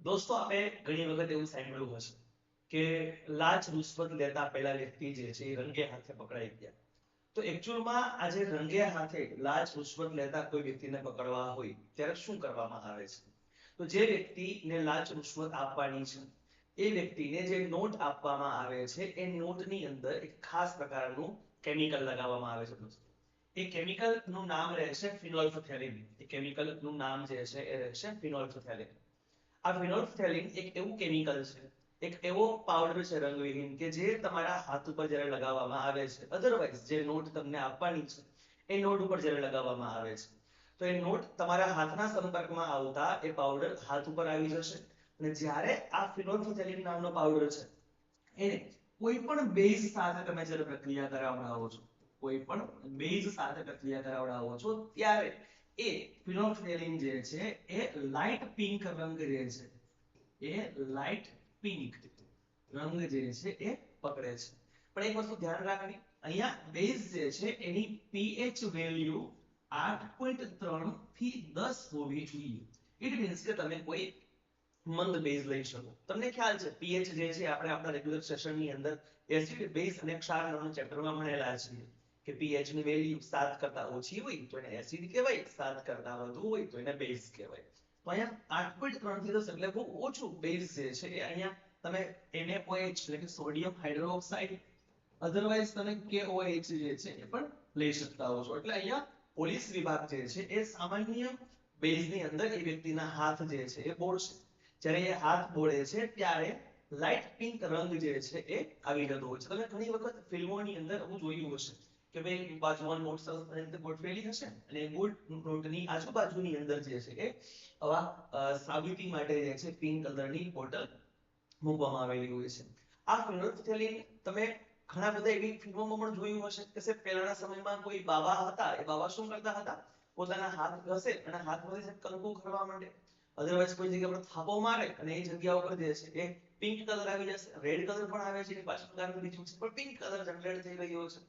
દોસ્તો, આપણે ઘણી વખત એવું સાંભળ્યું હશે કે લાંચ રૂશ્વત લેતા પહેલા વ્યક્તિ જે છે એ રંગે હાથે પકડાઈ ગયા. તો એકચ્યુઅલમાં આજે રંગે હાથે લાંચ રૂશ્વત લેતા કોઈ વ્યક્તિને પકડવા હોય ત્યારે શું કરવામાં આવે છે? તો જે વ્યક્તિને લાંચ રૂશ્વત આપવાની છે એ વ્યક્તિને જે નોટ આપવામાં આવે છે એ નોટની અંદર એક ખાસ પ્રકારનું કેમિકલ લગાવવામાં આવે છે દોસ્તો. એ કેમિકલનું નામ રહેશે ફિનોલ્ફથેલિન. એ કેમિકલનું નામ જે છે એ રહેશે ફિનોલ્ફથેલિન. આ ફિનોલ્ફથેલિન એક એવું કેમિકલ છે, એક એવો પાવડર છે રંગવિહીન કે જે તમારા હાથ ઉપર જ્યારે લગાવવામાં આવે છે, અધરવાઇઝ જે નોટ તમને આપવાની છે એ નોટ ઉપર જ્યારે લગાવવામાં આવે છે તો એ નોટ તમારા હાથના સંપર્કમાં આવતા એ પાવડર હાથ ઉપર આવી જશે. અને જ્યારે આ ફિનોલ્ફથેલિન નામનો પાવડર છે એને કોઈ પણ બેઝ સાથે તમે જ્યારે પ્રક્રિયા કરાવડાવો છો, કોઈ પણ બેઝ સાથે પ્રક્રિયા કરાવડાવો છો ત્યારે એ ફિનોલ્ફથેલિન જે છે એ લાઇટ પિંક રંગ જે છે એ લાઇટ પિંક રંગ જે છે એ પકડે છે. પણ એક વસ્તુ ધ્યાન રાખવી, અહીંયા બેઝ જે છે એની pH વેલ્યુ 8.3 થી 10 હોવી જોઈએ. ઇટ મીન્સ કે તમે કોઈ મંદ બેઝ લઈ શકો. તમને ખ્યાલ છે pH જે છે આપણે આપણા રેગ્યુલર સેશનની અંદર એસિડ બેઝ અને ક્ષાર નામના ચેપ્ટરમાં ભણેલા છીએ કે pH ની વેલ્યુ 7 કરતા ઓછી હોય તો એને એસિડ કહેવાય, 7 કરતા વધુ હોય તો એને બેઝ કહેવાય. તો અહીંયા 8.3 થી 10 એટલે બહુ ઓછું બેઝ જે છે એ અહીંયા તમે NaOH એટલે કે સોડિયમ હાઇડ્રોક્સાઇડ, અધરવાઇઝ તમે KOH જે છે એ પણ લઈ શકતા હો છો. એટલે અહીંયા પોલીસ વિભાગ જે છે એ સામાન્ય બેઝની અંદર એ વ્યક્તિના હાથ જે છે એ બોળશે. જ્યારે એ હાથ બોળે છે ત્યારે લાઇટ પિંક રંગ જે છે એ આવી જતો હોય છે. તમે ઘણી વખત ફિલ્મોની અંદર એવું જોયું હશે કે ભાઈ બાજુમાં નોટ સરસ ગોઠવેલી હશે અને નોટની આજુબાજુની અંદર જે છે એ આવા સાબિતી માટે જે છે પિંક કલરની બોટલ મૂકવામાં આવેલી હોય છે. આ ફિનોલ્ફથેલિન તમે ઘણા બધા એવી ફિલ્મોમાં પણ જોયું હશે કે પહેલાના સમયમાં કોઈ બાબા હતા, એ બાબા શું કરતા હતા, પોતાના હાથ ઘસે અને હાથમાંથી કંકુ ખરવા માંડે, અધરવાઇઝ કોઈ જગ્યા પર થાપો મારે અને એ જગ્યા ઉપર જે છે એ પિંક કલર આવી જશે. રેડ કલર પણ આવે છે, એની પાછળ કારણ બીજું છે, પણ પિંક કલર જનરેટ થઈ રહ્યો છે.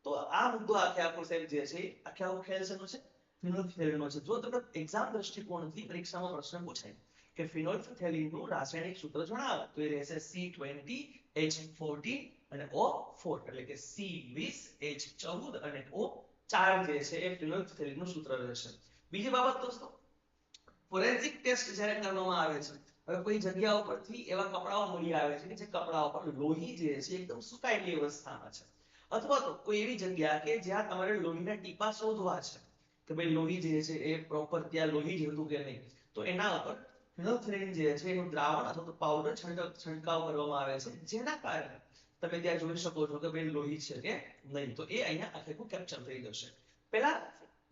તો આ મુદ્દો આખે આખો સાહેબ જે છે આખે આખો ખેલ શેનો છે? ફિનોલ્ફથેલિનનો છે. જો તમને એક્ઝામ દ્રષ્ટિકોણથી પરીક્ષામાં પ્રશ્ન પૂછાય કે ફિનોલ્ફથેલિનનું રાસાયણિક સૂત્ર જણાવો તો એ રહેશે C20H14 અને O4 એટલે કે C20H14 અને O4 જે છે એ ફિનોલ્ફથેલિનનું સૂત્ર રહેશે. બીજી બાબત દોસ્તો, ફોરેન્સિક ટેસ્ટ જ્યારે કરવામાં આવે છે, હવે કોઈ જગ્યા ઉપરથી એવા કપડાઓ મળી આવે છે કે જે કપડા ઉપર લોહી જે છે એકદમ સુકાયેલી અવસ્થામાં છે, અથવા તો કોઈ એવી જગ્યા કે જ્યાં તમારે લોહીના ટીપા શોધવા છે કે ભાઈ લોહી જે છે એ પ્રોપર ત્યાં લોહી જ હતું કે નહીં, તો એના ઉપર ફિનોલ્ફથેલિન જે છે એનું દ્રાવણ અથવા તો પાવડર છંટકાવ કરવામાં આવે છે, જેના કારણે તમે ત્યાં જોઈ શકો છો કે ભાઈ લોહી છે કે નહીં. તો એ અહીંયા આખેનું કેપ્ચર થઈ જશે. પેલા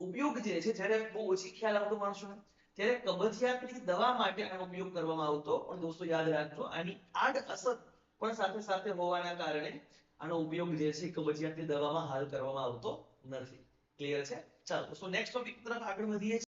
ઉપયોગ જે છે જ્યારે બહુ ઓછી ખ્યાલ આવતો માણસોને ત્યારે કબજિયાતની દવા માટે આનો ઉપયોગ કરવામાં આવતો, પણ દોસ્તો યાદ રાખજો આની આડઅસર પણ સાથે સાથે હોવાના કારણે આનો ઉપયોગ જે છે કબજિયાતની દવામાં હાલ કરવામાં આવતો નથી. ક્લિયર છે? ચાલો દોસ્તો નેક્સ્ટ ટોપિક તરફ આગળ વધીએ.